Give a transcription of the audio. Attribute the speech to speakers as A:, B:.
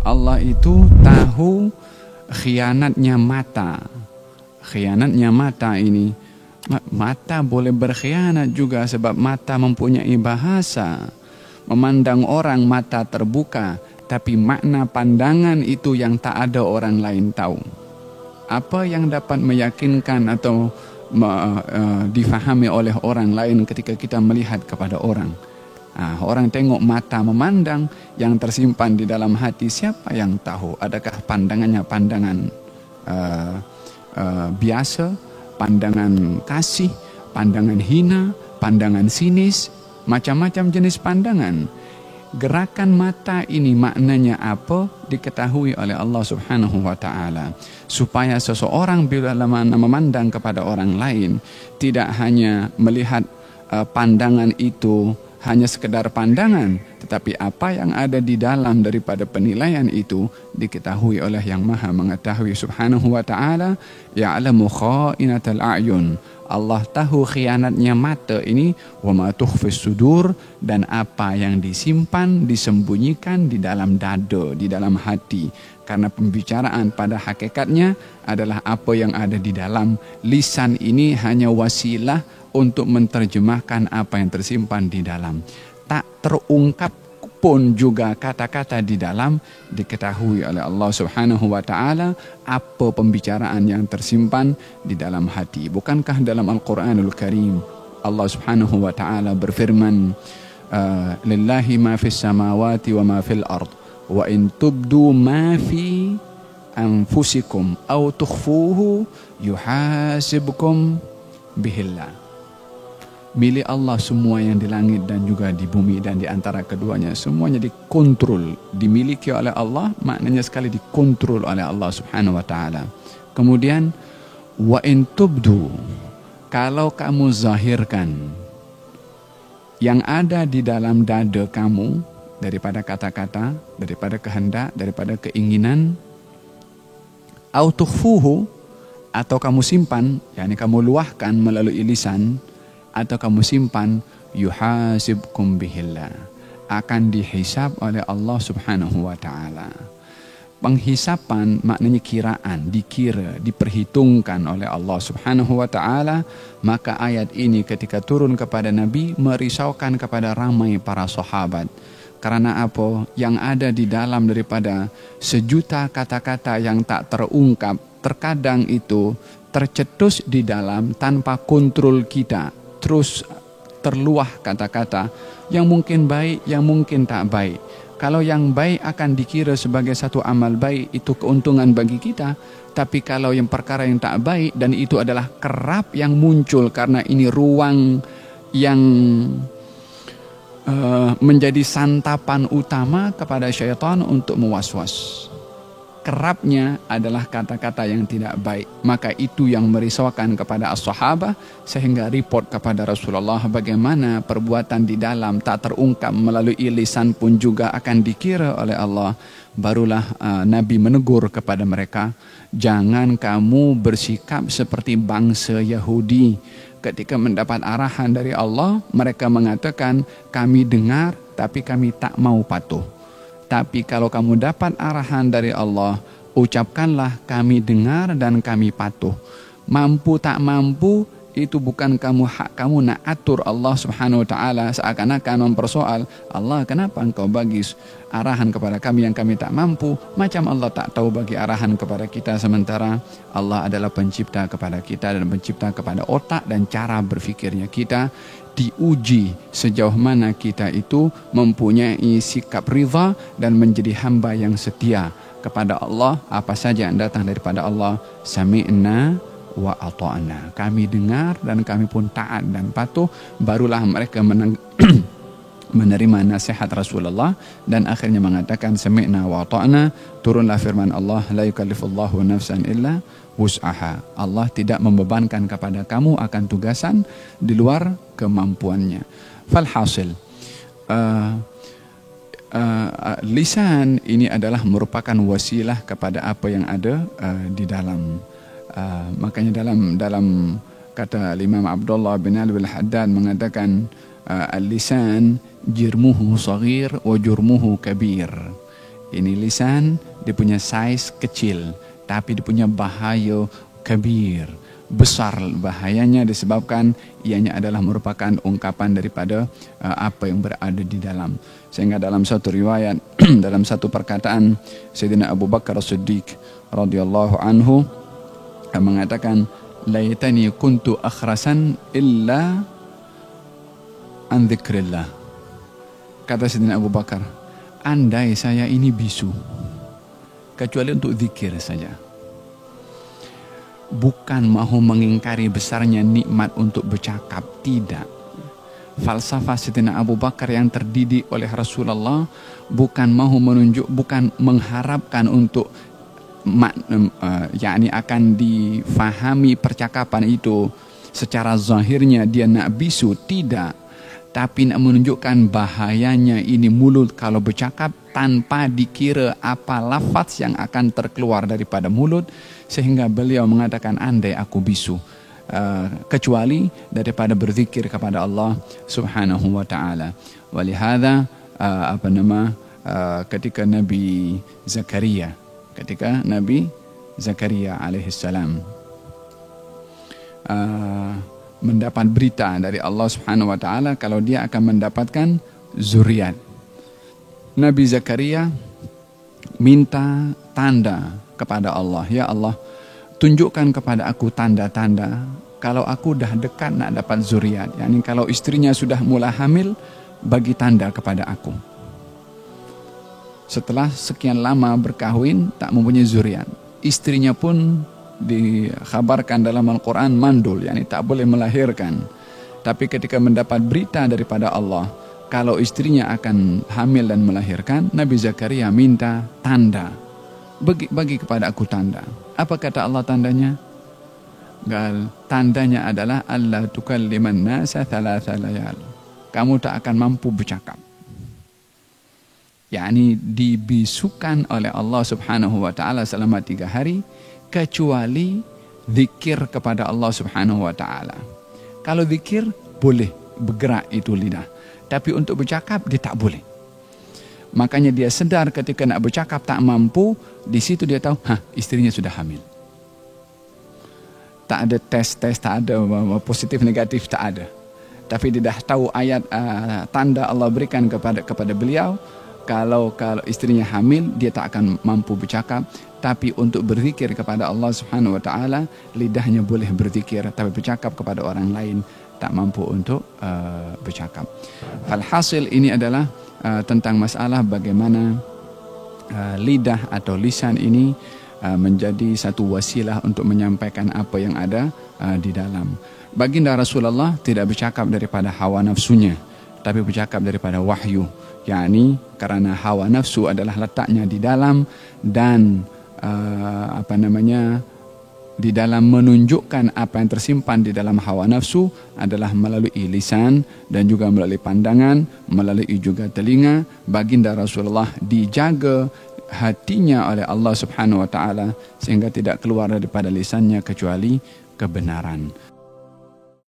A: Allah itu tahu khianatnya mata. Khianatnya mata ini, mata boleh berkhianat juga sebab mata mempunyai bahasa. Memandang orang mata terbuka, tapi makna pandangan itu yang tak ada orang lain tahu. Apa yang dapat meyakinkan atau difahami oleh orang lain ketika kita melihat kepada orang? Orang tengok mata memandang, yang tersimpan di dalam hati siapa yang tahu? Adakah pandangannya pandangan biasa, pandangan kasih, pandangan hina, pandangan sinis, macam-macam jenis pandangan. Gerakan mata ini maknanya apa diketahui oleh Allah Subhanahu wa ta'ala, supaya seseorang bila memandang kepada orang lain tidak hanya melihat pandangan itu hanya sekedar pandangan, tetapi apa yang ada di dalam daripada penilaian itu diketahui oleh yang maha mengetahui Subhanahu wa ta'ala. Ya'lamu kha'inatal a'yun, Allah tahu khianatnya mata ini, wa ma tukhfis sudur, dan apa yang disimpan, disembunyikan di dalam dada, di dalam hati. Karena pembicaraan pada hakikatnya adalah apa yang ada di dalam. Lisan ini hanya wasilah untuk menerjemahkan apa yang tersimpan di dalam. Tak terungkap pun juga kata-kata di dalam diketahui oleh Allah Subhanahu wa ta'ala apa pembicaraan yang tersimpan di dalam hati. Bukankah dalam Al-Quranul Karim Allah Subhanahu wa ta'ala berfirman, lillahi ma fis samawati wa ma fil ard wa in tubdu ma fi anfusikum aw tukhfuhu yuhasibkum bihillah. Milik Allah semua yang di langit dan juga di bumi dan di antara keduanya, semuanya dikontrol, dimiliki oleh Allah, maknanya sekali dikontrol oleh Allah Subhanahu wa ta'ala. Kemudian wa in tubdu, kalau kamu zahirkan yang ada di dalam dada kamu daripada kata-kata, daripada kehendak, daripada keinginan, au tukhfuhu, atau kamu simpan, yakni kamu luahkan melalui lisan, atau kamu simpan, yuhasibkum bihillah, akan dihisab oleh Allah Subhanahu wa ta'ala. Penghisapan maknanya kiraan, dikira, diperhitungkan oleh Allah Subhanahu wa ta'ala. Maka ayat ini ketika turun kepada Nabi merisaukan kepada ramai para sahabat. Karena apa? Yang ada di dalam daripada sejuta kata-kata yang tak terungkap, terkadang itu tercetus di dalam tanpa kontrol kita. Terus terluah kata-kata yang mungkin baik, yang mungkin tak baik. Kalau yang baik akan dikira sebagai satu amal baik, itu keuntungan bagi kita. Tapi kalau yang perkara yang tak baik, dan itu adalah kerap yang muncul karena ini ruang yang menjadi santapan utama kepada syaitan untuk mewaswas. Kerapnya adalah kata-kata yang tidak baik. Maka itu yang merisaukan kepada as-sahabah, sehingga report kepada Rasulullah bagaimana perbuatan di dalam tak terungkap melalui lisan pun juga akan dikira oleh Allah. Barulah Nabi menegur kepada mereka, jangan kamu bersikap seperti bangsa Yahudi. Ketika mendapat arahan dari Allah, mereka mengatakan, kami dengar tapi kami tak mau patuh. Tapi kalau kamu dapat arahan dari Allah, ucapkanlah kami dengar dan kami patuh. Mampu tak mampu, itu bukan hak kamu nak atur Allah Subhanahu wa ta'ala, seakan-akan mempersoal Allah, kenapa engkau bagi arahan kepada kami yang kami tak mampu, macam Allah tak tahu bagi arahan kepada kita, sementara Allah adalah pencipta kepada kita dan pencipta kepada otak dan cara berfikirnya kita. Diuji sejauh mana kita itu mempunyai sikap ridha dan menjadi hamba yang setia kepada Allah. Apa saja yang datang daripada Allah, sami'na wa ata'na, kami dengar dan kami pun taat dan patuh. Barulah mereka menerima nasihat Rasulullah dan akhirnya mengatakan sami'na wa ata'na. Turunlah firman Allah, la yukallifullahu nafsan illa wus'aha. Allah tidak membebankan kepada kamu akan tugasan di luar kemampuannya. Falhasil, lisan ini adalah merupakan wasilah kepada apa yang ada di dalam. Makanya dalam kata Imam Abdullah bin Alwi al-Haddad mengatakan, al-lisan jirmuhu saghir wa jurmuhu kabir. Ini lisan, dia punya size kecil, tapi dia punya bahaya kabir, besar bahayanya disebabkan ianya adalah merupakan ungkapan daripada apa yang berada di dalam. Sehingga dalam satu riwayat, dalam satu perkataan Sayyidina Abu Bakar As-Siddiq radhiyallahu anhu mengatakan, laitani kuntu akhrasan illa an dzikrillah. Kata Sayyidina Abu Bakar, andai saya ini bisu kecuali untuk zikir saja. Bukan mahu mengingkari besarnya nikmat untuk bercakap, tidak. Falsafah Sayyidina Abu Bakar yang terdidik oleh Rasulullah bukan mahu menunjuk, bukan mengharapkan untuk yakni akan difahami percakapan itu secara zahirnya dia nak bisu, tidak. Tapi nak menunjukkan bahayanya ini mulut kalau bercakap tanpa dikira apa lafaz yang akan terkeluar daripada mulut, sehingga beliau mengatakan andai aku bisu kecuali daripada berzikir kepada Allah Subhanahu wa taala. Walihada ketika Nabi Zakaria alaihissalam mendapat berita dari Allah Subhanahu wa taala kalau dia akan mendapatkan zuriat. Nabi Zakaria minta tanda kepada Allah, ya Allah, tunjukkan kepada aku tanda-tanda kalau aku dah dekat nak dapat zuriat. Yani kalau istrinya sudah mulai hamil, bagi tanda kepada aku. Setelah sekian lama berkahwin tak mempunyai zuriat, istrinya pun dikhabarkan dalam Al-Quran mandul, yakni tak boleh melahirkan. Tapi ketika mendapat berita daripada Allah kalau istrinya akan hamil dan melahirkan, Nabi Zakaria minta tanda, bagi kepada aku tanda. Apa kata Allah tandanya? Tandanya adalah Allah tukalliman nasa thalatha layal. Kamu tak akan mampu bercakap. yakni dibisukan oleh Allah Subhanahu wa taala selama 3 hari kecuali zikir kepada Allah Subhanahu wa taala. Kalau zikir boleh bergerak itu lidah, tapi untuk bercakap dia tak boleh. Makanya dia sedar ketika nak bercakap tak mampu, di situ dia tahu, istrinya sudah hamil. Tak ada tes, tak ada positif negatif, tak ada. Tapi dia dah tahu ayat tanda Allah berikan kepada beliau, kalau istrinya hamil dia tak akan mampu bercakap. Tapi untuk berzikir kepada Allah Subhanahu wa taala, lidahnya boleh berzikir, tapi bercakap kepada orang lain tak mampu untuk bercakap. Alhasil ini adalah tentang masalah bagaimana lidah atau lisan ini menjadi satu wasilah untuk menyampaikan apa yang ada di dalam. Baginda Rasulullah tidak bercakap daripada hawa nafsunya, tapi bercakap daripada wahyu. yakni karena hawa nafsu adalah letaknya di dalam dan di dalam menunjukkan apa yang tersimpan di dalam hawa nafsu adalah melalui lisan dan juga melalui pandangan, melalui juga telinga. Baginda Rasulullah dijaga hatinya oleh Allah Subhanahu wa taala sehingga tidak keluar daripada lisannya kecuali kebenaran.